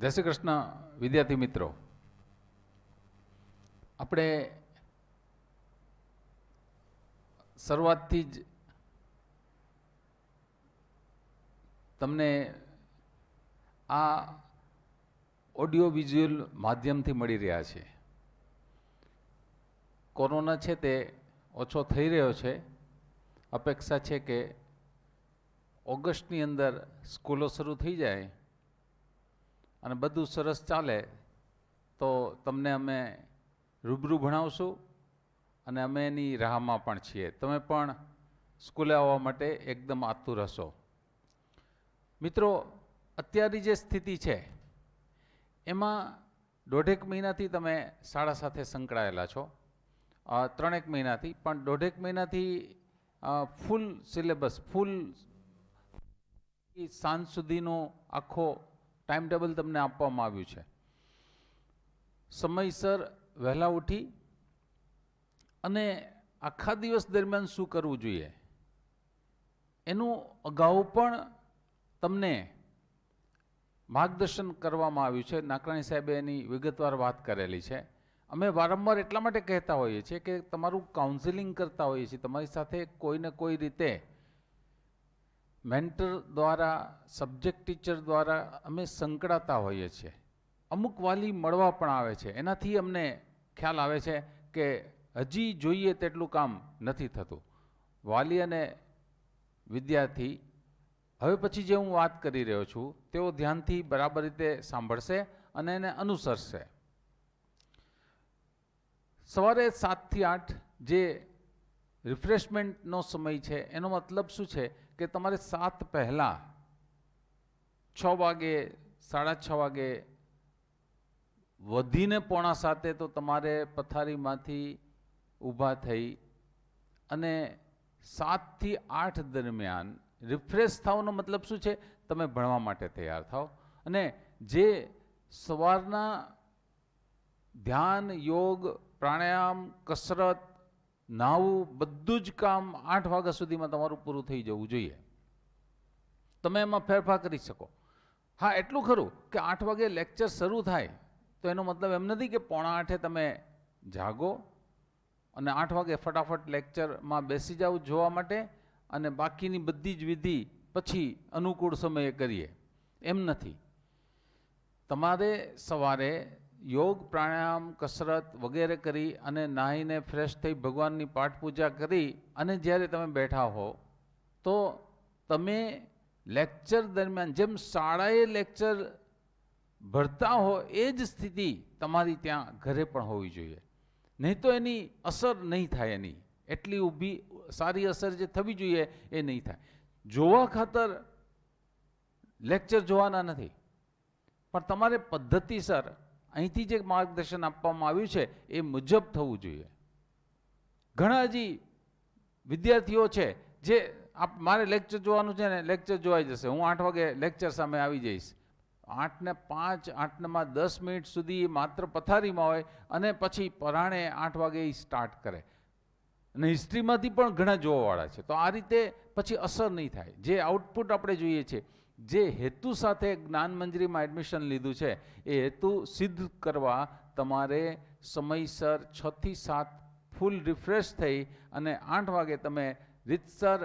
જય શ્રી કૃષ્ણ વિદ્યાર્થી મિત્રો, આપણે શરૂઆતથી જ તમને આ ઓડિયો વિઝ્યુઅલ માધ્યમથી મળી રહ્યા છે. કોરોના છે તે ઓછો થઈ રહ્યો છે. અપેક્ષા છે કે ઓગસ્ટની અંદર સ્કૂલો શરૂ થઈ જાય અને બધું સરસ ચાલે તો તમને અમે રૂબરૂ ભણાવશું અને અમે એની રાહમાં પણ છીએ. તમે પણ સ્કૂલે આવવા માટે એકદમ આતુર હશો. મિત્રો, અત્યારની જે સ્થિતિ છે એમાં 1.5 મહિનાથી તમે શાળા સાથે સંકળાયેલા છો, 3 મહિનાથી, પણ 1.5 મહિનાથી ફૂલ સિલેબસ, ફૂલ સાંજ સુધીનો આખો ટાઈમ ટેબલ તમને આપવામાં આવ્યું છે. સમયસર વહેલા ઉઠી અને આખા દિવસ દરમિયાન શું કરવું જોઈએ એનું અગાઉ પણ તમને માર્ગદર્શન કરવામાં આવ્યું છે. નાકરાણી સાહેબે એની વિગતવાર વાત કરેલી છે. અમે વારંવાર એટલા માટે કહેતા હોઈએ છીએ કે તમારું કાઉન્સિલિંગ કરતા હોઈએ છીએ, તમારી સાથે કોઈને કોઈ રીતે મેન્ટર દ્વારા, સબ્જેક્ટ ટીચર દ્વારા અમે સંકળાતા હોઈએ છીએ. અમુક વાલી મળવા પણ આવે છે. એનાથી અમને ખ્યાલ આવે છે કે હજી જોઈએ તેટલું કામ નથી થતું. વાલી અને વિદ્યાર્થી હવે પછી જે હું વાત કરી રહ્યો છું તેઓ ધ્યાનથી બરાબર રીતે સાંભળશે અને એને અનુસરશે. સવારે 7 થી 8 જે રિફ્રેશમેન્ટનો સમય છે એનો મતલબ શું છે કે તમારે 7 પહેલાં 6 વાગે, 6:30 વાગે, વધીને 6:45 તો તમારે પથારીમાંથી ઊભા થઈ અને 7 થી 8 દરમિયાન રિફ્રેશ થવાનો મતલબ શું છે? તમે ભણવા માટે તૈયાર થાઓ. અને જે સવારના ધ્યાન, યોગ, પ્રાણાયામ, કસરત, નાવું, બધું જ કામ 8 વાગ્યા સુધીમાં તમારું પૂરું થઈ જવું જોઈએ. તમે એમાં ફેરફાર કરી શકો. હા, એટલું ખરું કે 8 વાગે લેક્ચર શરૂ થાય તો એનો મતલબ એમ નથી કે 7:45 તમે જાગો અને 8 વાગે ફટાફટ લેક્ચરમાં બેસી જાઓ જોવા માટે અને બાકીની બધી જ વિધિ પછી અનુકૂળ સમયે કરીએ, એમ નથી. તમારે સવારે યોગ, પ્રાણાયામ, કસરત વગેરે કરી અને નાહીને ફ્રેશ થઈ ભગવાનની પાઠ પૂજા કરી અને જ્યારે તમે બેઠા હો તો તમે લેક્ચર દરમિયાન જેમ શાળાએ લેક્ચર ભરતા હો એ જ સ્થિતિ તમારી ત્યાં ઘરે પણ હોવી જોઈએ. નહીં તો એની અસર નહીં થાય. એની એટલી ઊભી સારી અસર જે થવી જોઈએ એ નહીં થાય. જોવા ખાતર લેક્ચર જોવાના નથી, પણ તમારે પદ્ધતિસર અહીંથી જે માર્ગદર્શન આપવામાં આવ્યું છે એ મુજબ થવું જોઈએ. ઘણા હજી વિદ્યાર્થીઓ છે જે મારે લેક્ચર જોવાનું છે ને લેક્ચર જોવાઈ જશે, હું 8 વાગે લેક્ચર સામે આવી જઈશ. 8:05, 8:10 સુધી માત્ર પથારીમાં હોય અને પછી પરાણે 8 વાગે એ સ્ટાર્ટ કરે. અને હિસ્ટ્રીમાંથી પણ ઘણા જોવાવાળા છે. તો આ રીતે પછી અસર નહીં થાય. જે આઉટપુટ આપણે જોઈએ છે, જે હેતુ સાથે જ્ઞાન મંજરીમાં એડમિશન લીધું છે એ હેતુ સિદ્ધ કરવા તમારે સમયસર 6 થી 7 ફૂલ રિફ્રેશ થઈ અને 8 વાગે તમે રીતસર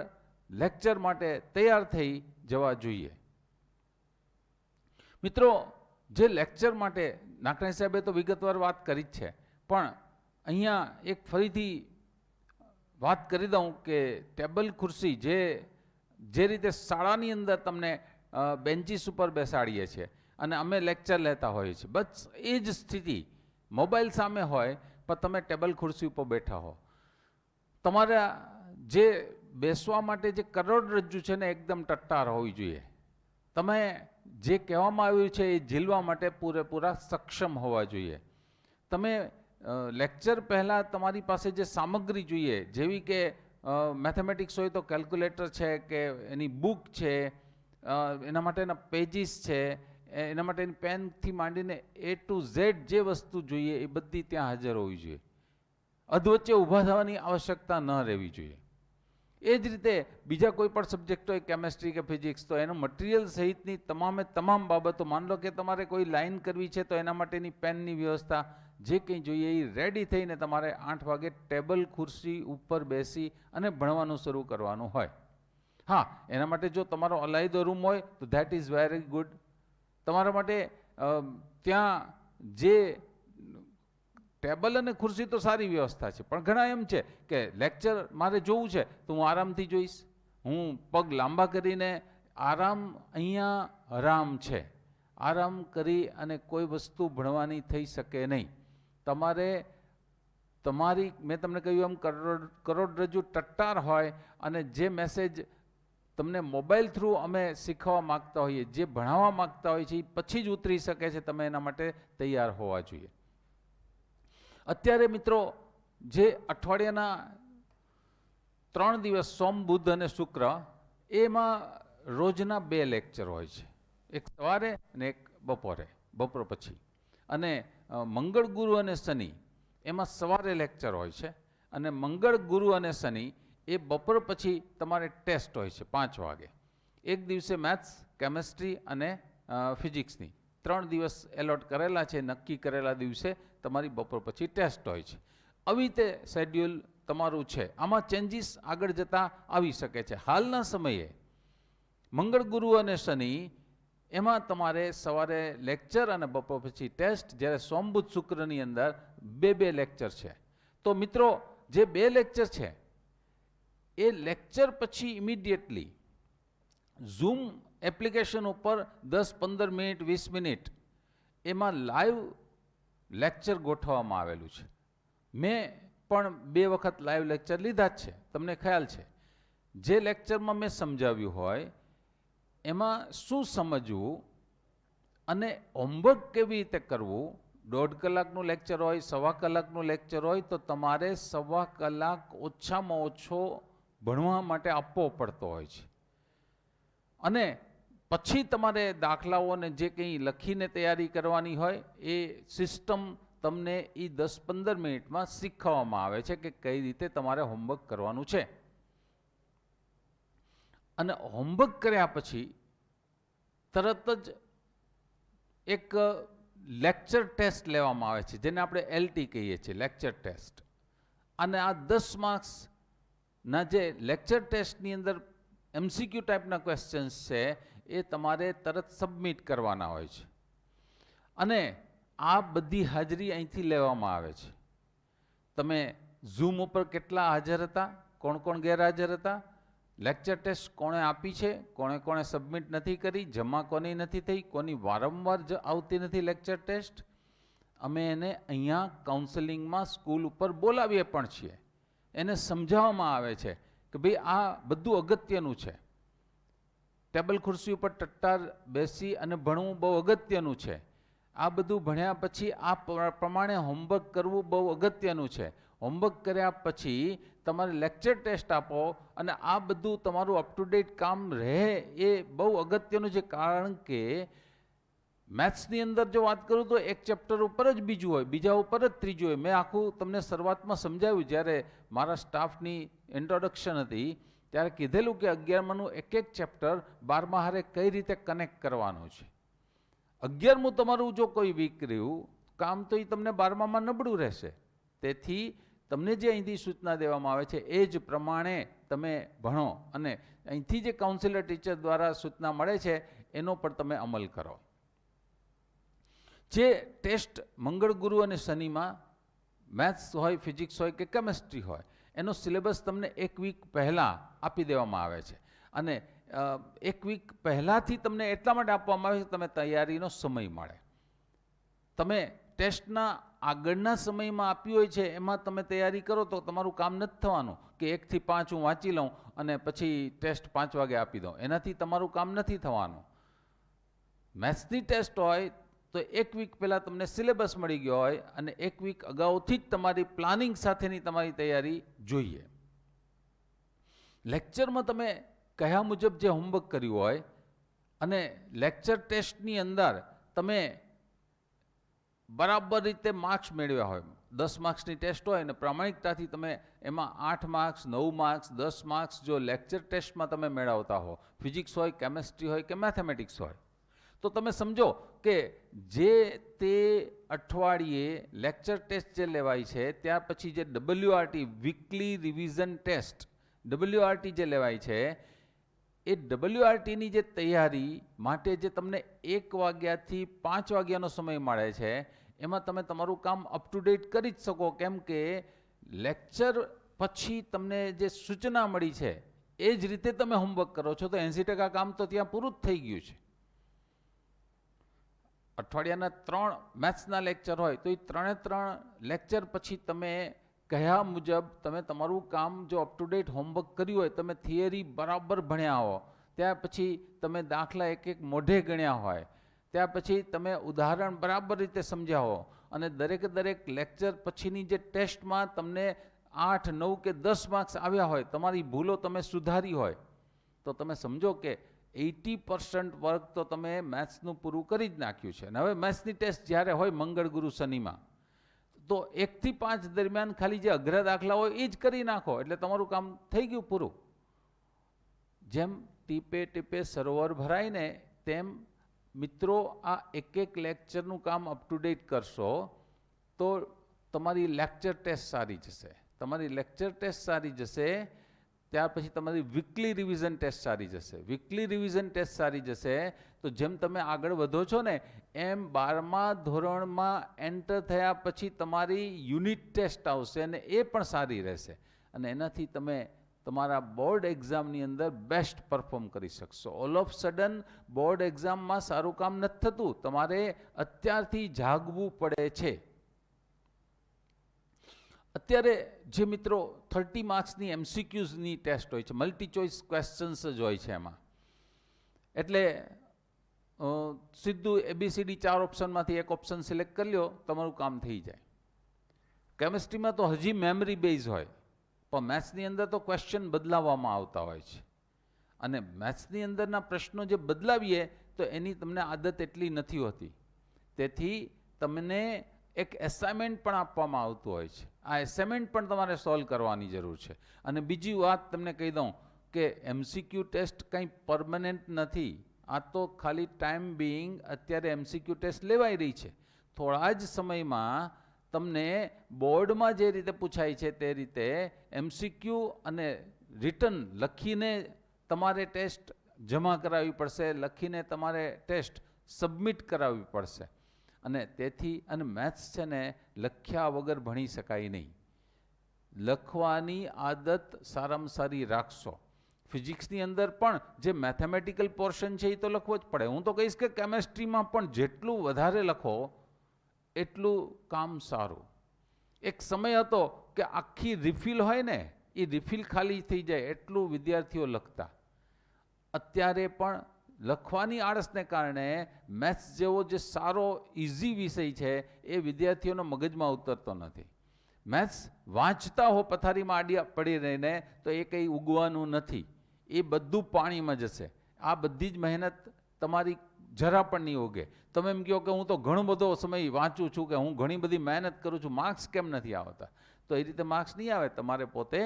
લેક્ચર માટે તૈયાર થઈ જવા જોઈએ. મિત્રો, જે લેક્ચર માટે નાકરાણી સાહેબે તો વિગતવાર વાત કરી જ છે, પણ અહીંયા એક ફરીથી વાત કરી દઉં કે ટેબલ ખુરશી જે રીતે શાળાની અંદર તમને બેન્ચીસ ઉપર બેસાડીએ છીએ અને અમે લેક્ચર લેતા હોઈએ છીએ, બસ એ જ સ્થિતિ મોબાઈલ સામે હોય પણ તમે ટેબલ ખુરશી ઉપર બેઠા હો. તમારા જે બેસવા માટે જે કરોડરજ્જુ છે ને એકદમ ટટ્ટાર હોવી જોઈએ. તમે જે કહેવામાં આવ્યું છે એ ઝીલવા માટે પૂરેપૂરા સક્ષમ હોવા જોઈએ. તમે લેક્ચર પહેલાં તમારી પાસે જે સામગ્રી જોઈએ, જેવી કે મેથેમેટિક્સ હોય તો કેલ્ક્યુલેટર છે કે એની બુક છે, એના માટેના પેજીસ છે, એના માટેની પેનથી માંડીને A to Z જે વસ્તુ જોઈએ એ બધી ત્યાં હાજર હોવી જોઈએ. અધવચ્ચે ઊભા થવાની આવશ્યકતા ન રહેવી જોઈએ. એ જ રીતે બીજા કોઈ પણ સબ્જેક્ટ હોય, કેમેસ્ટ્રી કે ફિઝિક્સ, તો એનું મટીરિયલ સહિતની તમામે તમામ બાબતો, માન લો કે તમારે કોઈ લાઈન કરવી છે તો એના માટેની પેનની વ્યવસ્થા, જે કંઈ જોઈએ એ રેડી થઈને તમારે 8 વાગે ટેબલ ખુરશી ઉપર બેસી અને ભણવાનું શરૂ કરવાનું હોય. હા, એના માટે જો તમારો અલાયદો રૂમ હોય તો ધેટ ઇઝ વેરી ગુડ. તમારા માટે ત્યાં જે ટેબલ અને ખુરશી તો સારી વ્યવસ્થા છે, પણ ઘણા એમ છે કે લેક્ચર મારે જોવું છે તો હું આરામથી જોઈશ, હું પગ લાંબા કરીને આરામ, અહીંયા હરામ છે, આરામ કરી અને કોઈ વસ્તુ ભણવાની થઈ શકે નહીં. તમારે તમારી, મેં તમને કહ્યું એમ, કરોડરજ્જુ ટટ્ટાર હોય અને જે મેસેજ તમને મોબાઈલ થ્રુ અમે શીખવા માગતા હોઈએ, જે ભણાવવા માગતા હોઈએ છીએ, પછી જ ઉતરી શકે છે. તમે એના માટે તૈયાર હોવા જોઈએ. અત્યારે મિત્રો જે અઠવાડિયાના 3 દિવસ, સોમ, બુધ અને શુક્ર, એમાં રોજના 2 લેક્ચર હોય છે, એક સવારે અને એક બપોરે, બપોર પછી. અને મંગળ, ગુરુ અને શનિ એમાં સવારે લેક્ચર હોય છે, અને મંગળ, ગુરુ અને શનિ એ બપોર પછી તમારે ટેસ્ટ હોય છે 5 વાગે. એક દિવસે મેથ્સ, કેમેસ્ટ્રી અને ફિઝિક્સની 3 દિવસ એલોટ કરેલા છે. નક્કી કરેલા દિવસે તમારી બપોર પછી ટેસ્ટ હોય છે. આવી રીતે શેડ્યુલ તમારું છે. આમાં ચેન્જીસ આગળ જતાં આવી શકે છે. હાલના સમયે મંગળ, ગુરુ અને શનિ એમાં તમારે સવારે લેક્ચર અને બપોર પછી ટેસ્ટ, જ્યારે સોમ, બુધ, શુક્રની અંદર 2 લેક્ચર છે. તો મિત્રો જે 2 લેક્ચર છે એ લેક્ચર પછી ઇમિડિયેટલી ઝૂમ એપ્લિકેશન ઉપર 10-15 મિનિટ, 20 મિનિટ એમાં લાઈવ લેક્ચર ગોઠવવામાં આવેલું છે. મેં પણ 2 વખત લાઈવ લેક્ચર લીધા જ છે, તમને ખ્યાલ છે. જે લેક્ચરમાં મેં સમજાવ્યું હોય એમાં શું સમજવું અને હોમવર્ક કેવી રીતે કરવું. 1.5 કલાકનું લેક્ચર હોય, 1.25 કલાકનું લેક્ચર હોય, તો તમારે 1.25 કલાક ઓછામાં ઓછો ભણવા માટે આપવો પડતો હોય છે. અને પછી તમારે દાખલાઓને જે કંઈ લખીને તૈયારી કરવાની હોય એ સિસ્ટમ તમને એ 10-15 મિનિટમાં શીખવવામાં આવે છે કે કઈ રીતે તમારે હોમવર્ક કરવાનું છે. અને હોમવર્ક કર્યા પછી તરત જ એક લેક્ચર ટેસ્ટ લેવામાં આવે છે, જેને આપણે LT કહીએ છીએ, લેક્ચર ટેસ્ટ. અને આ 10 માર્ક્સના જે લેક્ચર ટેસ્ટની અંદર MCQ ટાઈપના ક્વેશ્ચન્સ છે એ તમારે તરત સબમિટ કરવાના હોય છે. અને આ બધી હાજરી અહીંથી લેવામાં આવે છે. તમે ઝૂમ ઉપર કેટલા હાજર હતા, કોણ કોણ ગેરહાજર હતા, લેક્ચર ટેસ્ટ કોણે આપી છે, કોણે કોણે સબમિટ નથી કરી, જમા કોની નથી થઈ, કોની વારંવાર આવતી નથી લેક્ચર ટેસ્ટ, અમે એને અહીંયા કાઉન્સેલિંગમાં સ્કૂલ ઉપર બોલાવીએ પણ છીએ. એને સમજાવવામાં આવે છે કે ભાઈ આ બધું અગત્યનું છે. ટેબલ ખુરશી ઉપર ટટ્ટાર બેસી અને ભણવું બહુ અગત્યનું છે. આ બધું ભણ્યા પછી આ પ્રમાણે હોમવર્ક કરવું બહુ અગત્યનું છે. હોમવર્ક કર્યા પછી તમારે લેક્ચર ટેસ્ટ આપો અને આ બધું તમારું અપ ટુ ડેટ કામ રહે એ બહુ અગત્યનું છે. કારણ કે મેથ્સની અંદર જો વાત કરું તો એક ચેપ્ટર ઉપર જ બીજું હોય, બીજા ઉપર જ ત્રીજું હોય. મેં આખું તમને શરૂઆતમાં સમજાવ્યું, જ્યારે મારા સ્ટાફની ઇન્ટ્રોડક્શન હતી ત્યારે કીધેલું કે 11માનું એક ચેપ્ટર 12મા હારે કઈ રીતે કનેક્ટ કરવાનું છે. 11મું તમારું જો કોઈ વીક રહ્યું કામ તો એ તમને 12મામાં નબળું રહેશે. તેથી તમને જે અહીંથી સૂચના દેવામાં આવે છે એ જ પ્રમાણે તમે ભણો અને અહીંથી જે કાઉન્સિલર ટીચર દ્વારા સૂચના મળે છે એનો પણ તમે અમલ કરો. જે ટેસ્ટ મંગળ, ગુરુ અને શનિમાં મેથ્સ હોય, ફિઝિક્સ હોય કે કેમેસ્ટ્રી હોય, એનો સિલેબસ તમને 1 વીક પહેલાં આપી દેવામાં આવે છે. અને 1 વીક પહેલાંથી તમને એટલા માટે આપવામાં આવે છે તમે તૈયારીનો સમય મળે. તમે ટેસ્ટના આગળના સમયમાં આપ્યું હોય છે એમાં તમે તૈયારી કરો તો તમારું કામ નથી થવાનું કે 1 થી 5 હું વાંચી લઉં અને પછી ટેસ્ટ 5 વાગે આપી દઉં. એનાથી તમારું કામ નથી થવાનું. મેથ્સની ટેસ્ટ હોય તો 1 વીક પહેલાં તમને સિલેબસ મળી ગયો હોય અને 1 વીક અગાઉથી જ તમારી પ્લાનિંગ સાથેની તમારી તૈયારી જોઈએ. લેક્ચરમાં તમે કયા મુજબ જે હોમવર્ક કર્યું હોય અને લેક્ચર ટેસ્ટની અંદર તમે બરાબર રીતે માર્ક્સ મેળવ્યા હોય, 10 માર્ક્સની ટેસ્ટ હોય ને પ્રામાણિકતાથી તમે એમાં 8 માર્ક્સ 9 માર્ક્સ 10 માર્ક્સ જો લેક્ચર ટેસ્ટમાં તમે મેળવતા હો, ફિઝિક્સ હોય, કેમેસ્ટ્રી હોય કે મેથેમેટિક્સ હોય, તો તમે સમજો કે જે તે અઠવાડિયે લેક્ચર ટેસ્ટ જે લેવાય છે ત્યાર પછી જે WRT weekly revision test WRT જે લેવાય છે એ WRTની જે તૈયારી માટે જે તમને 1 વાગ્યાથી 5 વાગ્યાનો સમય મળે છે એમાં તમે તમારું કામ અપ ટુ ડેટ કરી જ શકો, કેમ કે લેક્ચર પછી તમને જે સૂચના મળી છે એ જ રીતે તમે હોમવર્ક કરો છો તો 80% કામ તો ત્યાં પૂરું જ થઈ ગયું છે. અઠવાડિયાના 3 મેથ્સના લેક્ચર હોય તો એ 3 લેક્ચર પછી તમે કહ્યા મુજબ તમે તમારું કામ જો અપ ટુ ડેટ હોમવર્ક કર્યું હોય, તમે થિયરી બરાબર ભણ્યા હો, ત્યાર પછી તમે દાખલા એક મોઢે ગણ્યા હોય, ત્યાર પછી તમે ઉદાહરણ બરાબર રીતે સમજ્યા હો અને દરેક લેક્ચર પછીની જે ટેસ્ટમાં તમને 8, 9 કે 10 માર્ક્સ આવ્યા હોય, તમારી ભૂલો તમે સુધારી હોય, તો તમે સમજો કે 80% વર્ક તો તમે મેથ્સનું પૂરું કરી જ નાખ્યું છે. અને હવે મેથ્સની ટેસ્ટ જ્યારે હોય મંગળ ગુરુ શનિમાં, તો 1 થી 5 દરમિયાન ખાલી જે અઘરા દાખલા હોય એ જ કરી નાખો એટલે તમારું કામ થઈ ગયું પૂરું. જેમ ટીપે ટીપે સરોવર ભરાય ને તેમ મિત્રો આ એક લેક્ચરનું કામ અપ ટુ ડેટ કરશો તો તમારી લેક્ચર ટેસ્ટ સારી જશે. તમારી લેક્ચર ટેસ્ટ સારી જશે ત્યાર પછી તમારી વીકલી રિવિઝન ટેસ્ટ સારી જશે. વીકલી રિવિઝન ટેસ્ટ સારી જશે તો જેમ તમે આગળ વધો છો ને એમ 12મા ધોરણમાં એન્ટર થયા પછી તમારી યુનિટ ટેસ્ટ આવશે અને એ પણ સારી રહેશે અને એનાથી તમે તમારા બોર્ડ એક્ઝામની અંદર બેસ્ટ પરફોર્મ કરી શકશો. ઓલ ઓફ સડન બોર્ડ એક્ઝામમાં સારું કામ નથી થતું, તમારે અત્યારથી જાગવું પડે છે. અત્યારે જે મિત્રો 30 માર્ક્સની MCQsની ટેસ્ટ હોય છે, મલ્ટી ચોઇસ ક્વેશ્ચન્સ જ હોય છે એમાં, એટલે સીધું ABCD 4 ઓપ્શનમાંથી એક ઓપ્શન સિલેક્ટ કરી લો, તમારું કામ થઈ જાય. કેમિસ્ટ્રીમાં તો હજી મેમરી બેઝ હોય, પણ મેથ્સની અંદર તો ક્વેશ્ચન બદલાવવામાં આવતા હોય છે અને મેથ્સની અંદરના પ્રશ્નો જે બદલાવીએ તો એની તમને આદત એટલી નથી હોતી. તેથી તમને એક એસાઇનમેન્ટ પણ આપવામાં આવતું હોય છે. આ એસાઇનમેન્ટ પણ તમારે સોલ્વ કરવાની જરૂર છે. અને બીજી વાત તમને કહી દઉં કે MCQ ટેસ્ટ કંઈ પરમનન્ટ નથી. આ તો ખાલી ટાઈમ બિંગ અત્યારે MCQ ટેસ્ટ લેવાઈ રહી છે. થોડા જ સમયમાં તમને બોર્ડમાં જે રીતે પૂછાય છે તે રીતે MCQ અને રિટન લખીને તમારે ટેસ્ટ જમા કરાવવી પડશે, લખીને તમારે ટેસ્ટ સબમિટ કરાવવી પડશે. અને તેથી અને મેથ્સ છે ને લખ્યા વગર ભણી શકાય નહીં. લખવાની આદત સારામાં સારી રાખશો. ફિઝિક્સની અંદર પણ જે મેથેમેટિકલ પોર્શન છે એ તો લખવો જ પડે. હું તો કહીશ કે કેમેસ્ટ્રીમાં પણ જેટલું વધારે લખો એટલું કામ સારું. એક સમય હતો કે આખી રિફિલ હોય ને એ રિફિલ ખાલી થઈ જાય એટલું વિદ્યાર્થીઓ લખતા. અત્યારે પણ લખવાની આળસને કારણે મેથ્સ જેવો જે સારો ઇઝી વિષય છે એ વિદ્યાર્થીઓના મગજમાં ઉતરતો નથી. મેથ્સ વાંચતા હો પથારીમાં આડી પડી રહીને તો એ કંઈ ઉગવાનું નથી, એ બધું પાણીમાં જશે. આ બધી જ મહેનત તમારી જરા પણ નહીં ઉગે. તમે એમ કહો કે હું તો ઘણો બધો સમય વાંચું છું કે હું ઘણી બધી મહેનત કરું છું, માર્ક્સ કેમ નથી આવતા? તો એ રીતે માર્ક્સ નહીં આવે. તમારે પોતે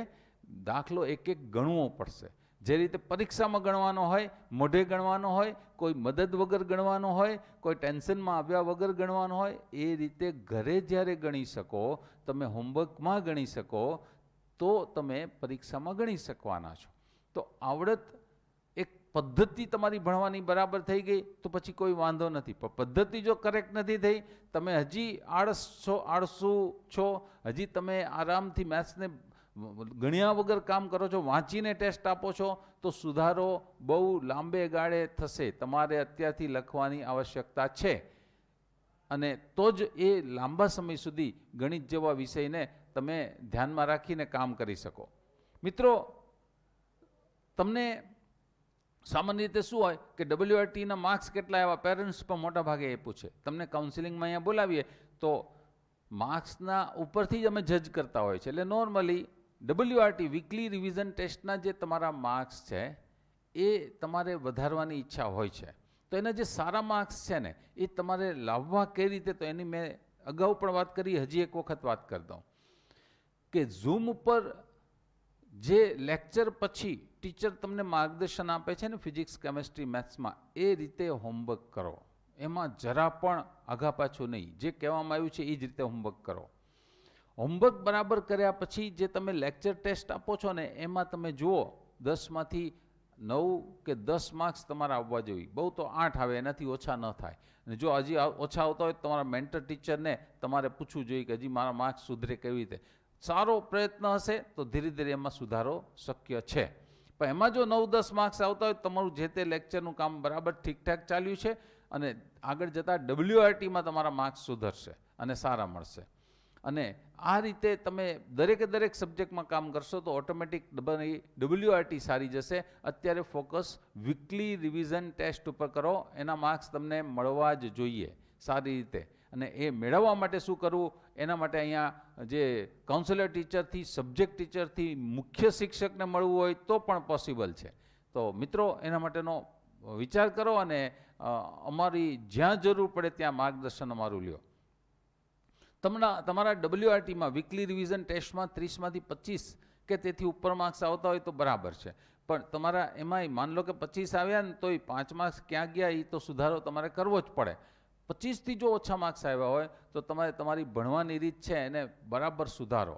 દાખલો એક ગણવો પડશે. જે રીતે પરીક્ષામાં ગણવાનો હોય, મોઢે ગણવાનો હોય, કોઈ મદદ વગર ગણવાનો હોય, કોઈ ટેન્શનમાં આવ્યા વગર ગણવાનો હોય, એ રીતે ઘરે જ્યારે ગણી શકો, તમે હોમવર્કમાં ગણી શકો, તો તમે પરીક્ષામાં ગણી શકવાના છો. તો આવડત એક પદ્ધતિ તમારી ભણવાની બરાબર થઈ ગઈ તો પછી કોઈ વાંધો નથી. પણ પદ્ધતિ જો કરેક્ટ નથી થઈ, તમે હજી આળસુ છો, હજી તમે આરામથી મેથ્સને ગણ્યા વગર કામ કરો છો, વાંચીને ટેસ્ટ આપો છો, તો સુધારો બહુ લાંબે ગાળે થશે. તમારે અત્યારથી લખવાની આવશ્યકતા છે અને તો જ એ લાંબા સમય સુધી ગણિત જેવા વિષયને તમે ધ્યાનમાં રાખીને કામ કરી શકો. મિત્રો, તમને સામાન્ય રીતે શું હોય કે WRTના માર્ક્સ કેટલા આવ્યા પેરેન્ટ્સ પણ મોટા ભાગે એ પૂછે. તમને કાઉન્સિલિંગમાં અહીંયા બોલાવીએ તો માર્ક્સના ઉપરથી જ અમે જજ કરતા હોય છે. એટલે નોર્મલી WRT વીકલી રિવિઝન ટેસ્ટના જે તમારા માર્ક્સ છે એ તમારે વધારવાની ઈચ્છા હોય છે. તો એના જે સારા માર્ક્સ છે ને એ તમારે લાવવા કઈ રીતે, તો એની મેં અગાઉ પણ વાત કરી, હજી એક વખત વાત કરી દઉં કે ઝૂમ ઉપર જે લેક્ચર પછી ટીચર તમને માર્ગદર્શન આપે છે ને ફિઝિક્સ, કેમેસ્ટ્રી, મેથ્સમાં, એ રીતે હોમવર્ક કરો. એમાં જરા પણ આઘા પાછું નહીં. જે કહેવામાં આવ્યું છે એ જ રીતે હોમવર્ક કરો. હોમવર્ક બરાબર કર્યા પછી જે તમે લેક્ચર ટેસ્ટ આપો છો ને એમાં તમે જુઓ 10માંથી 9 કે 10 માર્ક્સ તમારા આવવા જોઈએ. બહુ તો 8 આવે, એનાથી ઓછા ન થાય. અને જો હજી ઓછા આવતા હોય તો તમારા મેન્ટર ટીચરને તમારે પૂછવું જોઈએ કે હજી મારા માર્ક્સ સુધરે કેવી રીતે. સારો પ્રયત્ન હશે તો ધીરે ધીરે એમાં સુધારો શક્ય છે. પણ એમાં જો 9-10 માર્ક્સ આવતા હોય તમારું જે તે લેક્ચરનું કામ બરાબર ઠીકઠાક ચાલ્યું છે અને આગળ જતાં WRTમાં તમારા માર્ક્સ સુધરશે અને સારા મળશે. અને આ રીતે તમે દરેકે દરેક સબ્જેક્ટમાં કામ કરશો તો ઓટોમેટિક WRT સારી જશે. અત્યારે ફોકસ વીકલી રિવિઝન ટેસ્ટ ઉપર કરો, એના માર્ક્સ તમને મળવા જ જોઈએ સારી રીતે. અને એ મેળવવા માટે શું કરવું, એના માટે અહીંયા જે કાઉન્સિલર ટીચરથી, સબ્જેક્ટ ટીચરથી, મુખ્ય શિક્ષકને મળવું હોય તો પણ પોસિબલ છે. તો મિત્રો એના માટેનો વિચાર કરો અને અમારી જ્યાં જરૂર પડે ત્યાં માર્ગદર્શન અમારું લ્યો. તમારા WRTમાં વીકલી રિવિઝન ટેસ્ટમાં 30માંથી 25 કે તેથી ઉપર માર્ક્સ આવતા હોય તો બરાબર છે. પણ તમારા એમાંય માન લો કે 25 આવ્યા ને તોય 5 માર્ક્સ ક્યાં ગયા એ તો સુધારો તમારે કરવો જ પડે. 25થી જો ઓછા માર્ક્સ આવ્યા હોય તો તમારે તમારી ભણવાની રીત છે એને બરાબર સુધારો.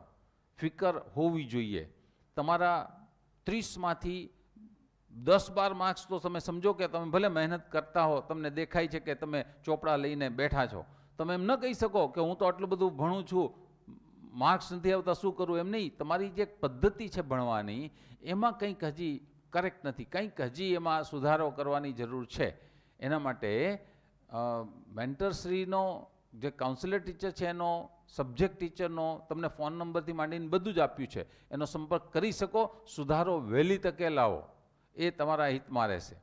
ફિકર હોવી જોઈએ. તમારા 30માંથી 10-12 માર્ક્સ તો તમે સમજો કે તમે ભલે મહેનત કરતા હો, તમને દેખાય છે કે તમે ચોપડા લઈને બેઠા છો. તમે એમ ન કહી શકો કે હું તો આટલું બધું ભણું છું, માર્ક્સ નથી આવતા, શું કરું. એમ નહીં. તમારી જે પદ્ધતિ છે ભણવાની એમાં કંઈક હજી કરેક્ટ નથી, કંઈક હજી એમાં સુધારો કરવાની જરૂર છે. એના માટે મેન્ટરશ્રીનો, જે કાઉન્સિલર ટીચર છે એનો, સબ્જેક્ટ ટીચરનો તમને ફોન નંબરથી માંડીને બધું જ આપ્યું છે, એનો સંપર્ક કરી શકો. સુધારો વહેલી તકે લાવો, એ તમારા હિતમાં રહેશે.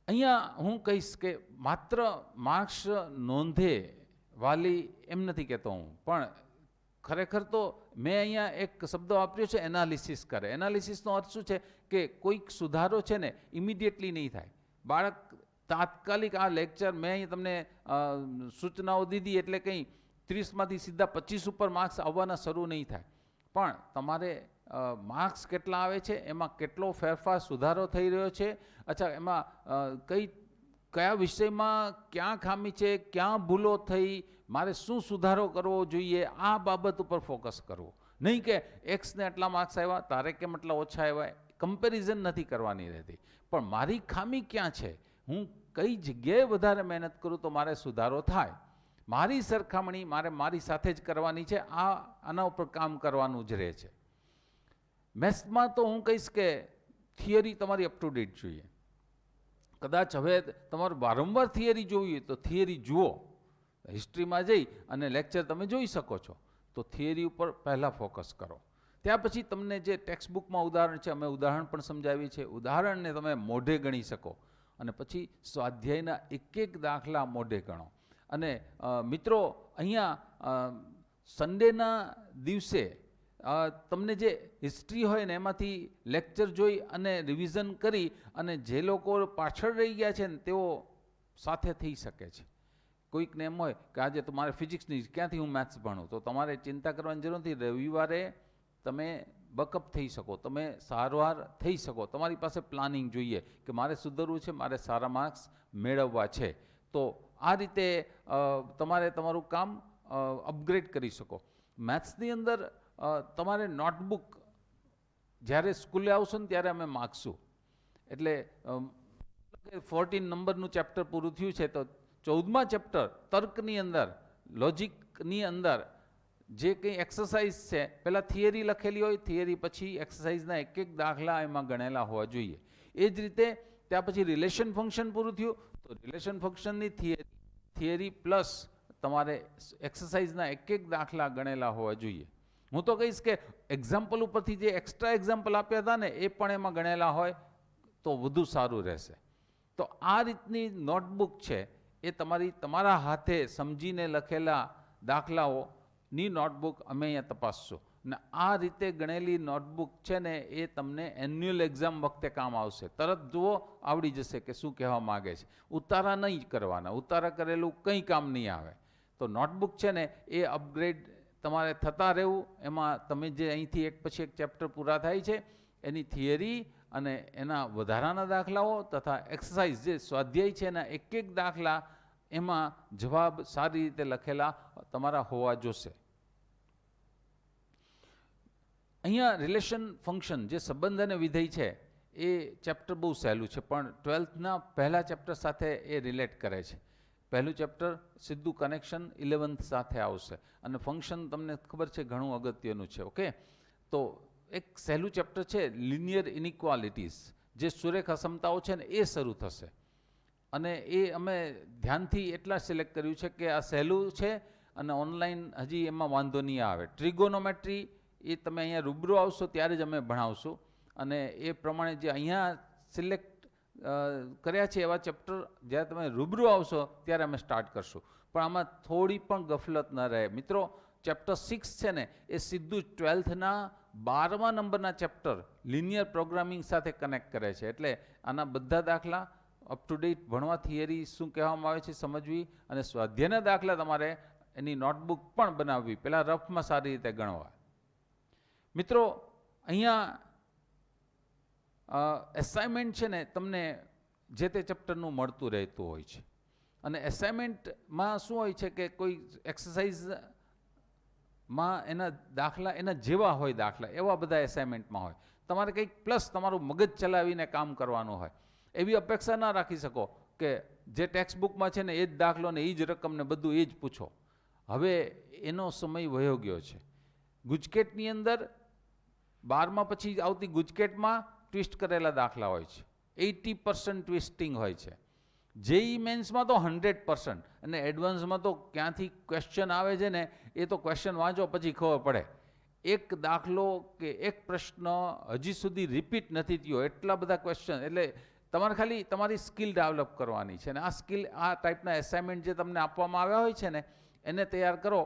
અહીંયા હું કહીશ કે માત્ર માર્ક્સ નોંધે વાલી એમ નથી કહેતો હું, પણ ખરેખર તો મેં અહીંયા એક શબ્દ વાપર્યો છે, એનાલિસિસ કરે. એનાલિસિસનો અર્થ શું છે કે કોઈક સુધારો છે ને ઇમિડિયેટલી નહીં થાય. બાળક તાત્કાલિક આ લેક્ચર મેં અહીં તમને સૂચનાઓ દીધી એટલે કંઈ 30માંથી સીધા 25 ઉપર માર્ક્સ આવવાના શરૂ નહીં થાય. પણ તમારે માર્ક્સ કેટલા આવે છે, એમાં કેટલો ફેરફાર, સુધારો થઈ રહ્યો છે, અચ્છા એમાં કયા વિષયમાં ક્યાં ખામી છે, ક્યાં ભૂલો થઈ, મારે શું સુધારો કરવો જોઈએ, આ બાબત ઉપર ફોકસ કરવું. નહીં કે એક્સને આટલા માર્ક્સ આવ્યા, તારે કેમ આટલા ઓછા આવ્યા. કમ્પેરિઝન નથી કરવાની રહેતી, પણ મારી ખામી ક્યાં છે, હું કઈ જગ્યાએ વધારે મહેનત કરું તો મારે સુધારો થાય. મારી સરખામણી મારે મારી સાથે જ કરવાની છે. આના ઉપર કામ કરવાનું જ રહે છે. મેથ્સમાં તો હું કહીશ કે થિયરી તમારી અપ ટુ ડેટ જોઈએ. કદાચ હવે તમારે વારંવાર થિયરી જોઈએ તો થિયરી જુઓ. હિસ્ટ્રીમાં જઈ અને લેક્ચર તમે જોઈ શકો છો, તો થિયરી ઉપર પહેલાં ફોકસ કરો. ત્યાર પછી તમને જે ટેક્સ્ટ બુકમાં ઉદાહરણ છે, અમે ઉદાહરણ પણ સમજાવી છે, ઉદાહરણને તમે મોઢે ગણી શકો. અને પછી સ્વાધ્યાયના એક દાખલા મોઢે ગણો. અને મિત્રો અહીંયા સન્ડેના દિવસે તમને જે હિસ્ટ્રી હોય ને એમાંથી લેક્ચર જોઈ અને રિવિઝન કરી અને જે લોકો પાછળ રહી ગયા છે ને તેઓ સાથે થઈ શકે છે. કોઈકને એમ હોય કે આજે તો મારે ફિઝિક્સની, ક્યાંથી હું મેથ્સ ભણું, તો તમારે ચિંતા કરવાની જરૂર નથી. રવિવારે તમે બકઅપ થઈ શકો, તમે સારવાર થઈ શકો. તમારી પાસે પ્લાનિંગ જોઈએ કે મારે સુધરવું છે, મારે સારા માર્ક્સ મેળવવા છે. તો આ રીતે તમારે તમારું કામ અપગ્રેડ કરી શકો. મેથ્સની અંદર તમારે નોટબુક, જ્યારે સ્કૂલે આવશો ને ત્યારે અમે માગશું. એટલે 14 નંબરનું ચેપ્ટર પૂરું થયું છે તો 14મા ચેપ્ટર તર્કની અંદર, લોજિકની અંદર જે કંઈ એક્સરસાઇઝ છે, પહેલાં થિયરી લખેલી હોય, થિયરી પછી એક્સરસાઇઝના એક દાખલા એમાં ગણેલા હોવા જોઈએ. એ જ રીતે ત્યાં પછી રિલેશન ફંક્શન પૂરું થયું તો રિલેશન ફંક્શનની થિયરી પ્લસ તમારે એક્સરસાઇઝના એક દાખલા ગણેલા હોવા જોઈએ. હું તો કહીશ કે એક્ઝામ્પલ ઉપરથી જે એક્સ્ટ્રા એક્ઝામ્પલ આપ્યા હતા ને એ પણ એમાં ગણેલા હોય તો વધુ સારું રહેશે. તો આ રીતની નોટબુક છે એ તમારા હાથે સમજીને લખેલા દાખલાઓની નોટબુક અમે અહીંયા તપાસશું. ને આ રીતે ગણેલી નોટબુક છે ને એ તમને એન્યુઅલ એક્ઝામ વખતે કામ આવશે. તરત જુઓ, આવડી જશે કે શું કહેવા માગે છે. ઉતારા નહીં કરવાના, ઉતારા કરેલું કંઈ કામ નહીં આવે. તો નોટબુક છે ને એ અપગ્રેડ તમારે થતા રહેવું. એમાં તમે જે અહીંથી એક પછી એક ચેપ્ટર પૂરા થાય છે એની થિયરી અને એના વધારાના દાખલાઓ તથા એક્સરસાઇઝ જે સ્વાધ્યાય છે એના એક એક દાખલા એમાં જવાબ સારી રીતે લખેલા તમારા હોવા જોશે. અહીંયા રિલેશન ફંક્શન જે સંબંધ અને વિધેય છે એ ચેપ્ટર બહુ સહેલું છે, પણ 12થના પહેલા ચેપ્ટર સાથે એ રિલેટ કરે છે. પહેલું ચેપ્ટર સીધું કનેક્શન 11th સાથે આવશે અને ફંક્શન તમને ખબર છે ઘણું અગત્યનું છે. ઓકે, તો એક સહેલું ચેપ્ટર છે લિનિયર ઇનઇક્વાલિટીઝ, જે સુરેખ અસમતાઓ છે ને એ શરૂ થશે. અને એ અમે ધ્યાનથી એટલા સિલેક્ટ કર્યું છે કે આ સહેલું છે અને ઓનલાઈન હજી એમાં વાંધો નહીં આવે. ટ્રિગોનોમેટ્રી એ તમે અહીંયા રૂબરૂ આવશો ત્યારે જ અમે ભણાવશું અને એ પ્રમાણે જે અહીંયા સિલેક્ટ કર્યા છે એવા ચેપ્ટર જ્યારે તમે રૂબરૂ આવશો ત્યારે અમે સ્ટાર્ટ કરશું. પણ આમાં થોડી પણ ગફલત ન રહે મિત્રો. ચેપ્ટર 6 છે ને એ સીધું 12થના 12મા નંબરના ચેપ્ટર લિનિયર પ્રોગ્રામિંગ સાથે કનેક્ટ કરે છે. એટલે આના બધા દાખલા અપ ટુ ડેટ ભણવા, થિયરી શું કહેવામાં આવે છે સમજવી અને સ્વાધ્યાયના દાખલા તમારે એની નોટબુક પણ બનાવવી, પહેલાં રફમાં સારી રીતે ગણવા. મિત્રો અહીંયા એસાઇનમેન્ટ છે ને તમને જે તે ચેપ્ટરનું મળતું રહેતું હોય છે અને એસાઇનમેન્ટમાં શું હોય છે કે કોઈ એક્સરસાઇઝમાં એના દાખલા એના જેવા હોય, દાખલા એવા બધા એસાઇનમેન્ટમાં હોય. તમારે કંઈક પ્લસ તમારું મગજ ચલાવીને કામ કરવાનું હોય. એવી અપેક્ષા ના રાખી શકો કે જે ટેક્સ્ટ બુકમાં છે ને એ જ દાખલો ને એ જ રકમ ને બધું એ જ પૂછો. હવે એનો સમય વયો ગયો છે. ગુજકેટની અંદર 12મા પછી આવતી ગુજકેટમાં ટ્વિસ્ટ કરેલા દાખલા હોય છે, 80% ટ્વિસ્ટિંગ હોય છે. જેઈ મેન્સમાં તો 100% અને એડવાન્સમાં તો ક્યાંથી ક્વેશ્ચન આવે છે ને એ તો ક્વેશ્ચન વાંચો પછી ખબર પડે. એક દાખલો કે એક પ્રશ્ન હજી સુધી રિપીટ નથી થયો, એટલા બધા ક્વેશ્ચન. એટલે તમારે ખાલી તમારી સ્કિલ ડેવલપ કરવાની છે અને આ સ્કિલ, આ ટાઈપના એસાઇનમેન્ટ જે તમને આપવામાં આવ્યા હોય છે ને એને તૈયાર કરો,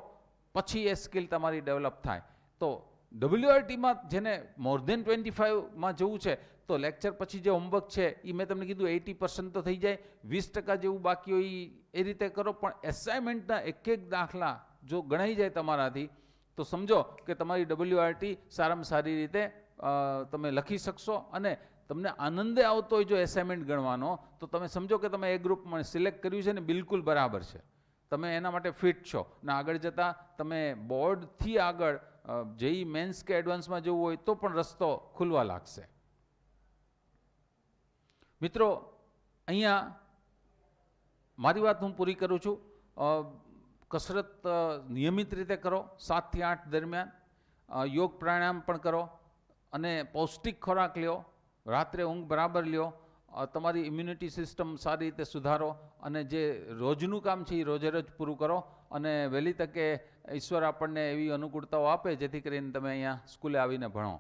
પછી એ સ્કિલ તમારી ડેવલપ થાય. તો WRTમાં જેને મોર દેન 25માં જવું છે તો લેક્ચર પછી જે હોમવર્ક છે એ મેં તમને કીધું 80% તો થઈ જાય, 20% જેવું બાકી હોય એ રીતે કરો. પણ એસાઇનમેન્ટના એક એક દાખલા જો ગણાઈ જાય તમારાથી તો સમજો કે તમારી WRT સારામાં સારી રીતે તમે લખી શકશો અને તમને આનંદે આવતો હોય જો એસાઇનમેન્ટ ગણવાનો તો તમે સમજો કે તમે એ ગ્રુપમાં સિલેક્ટ કર્યું છે ને બિલકુલ બરાબર છે, તમે એના માટે ફિટ છો ને આગળ જતાં તમે બોર્ડથી આગળ જેઈ મેન્સ કે એડવાન્સમાં જવું હોય તો પણ રસ્તો ખુલવા લાગશે. મિત્રો અહીંયા મારી વાત હું પૂરી કરું છું. કસરત નિયમિત રીતે કરો 7 થી 8 દરમિયાન, યોગ પ્રાણાયામ પણ કરો અને પૌષ્ટિક ખોરાક લ્યો, રાત્રે ઊંઘ બરાબર લ્યો, તમારી ઇમ્યુનિટી સિસ્ટમ સારી રીતે સુધારો અને જે રોજનું કામ છે એ રોજે રોજ પૂરું કરો અને વહેલી તકે ઈશ્વર આપણને એવી અનુકૂળતાઓ આપે જેથી કરીને તમે અહીંયા સ્કૂલે આવીને ભણો.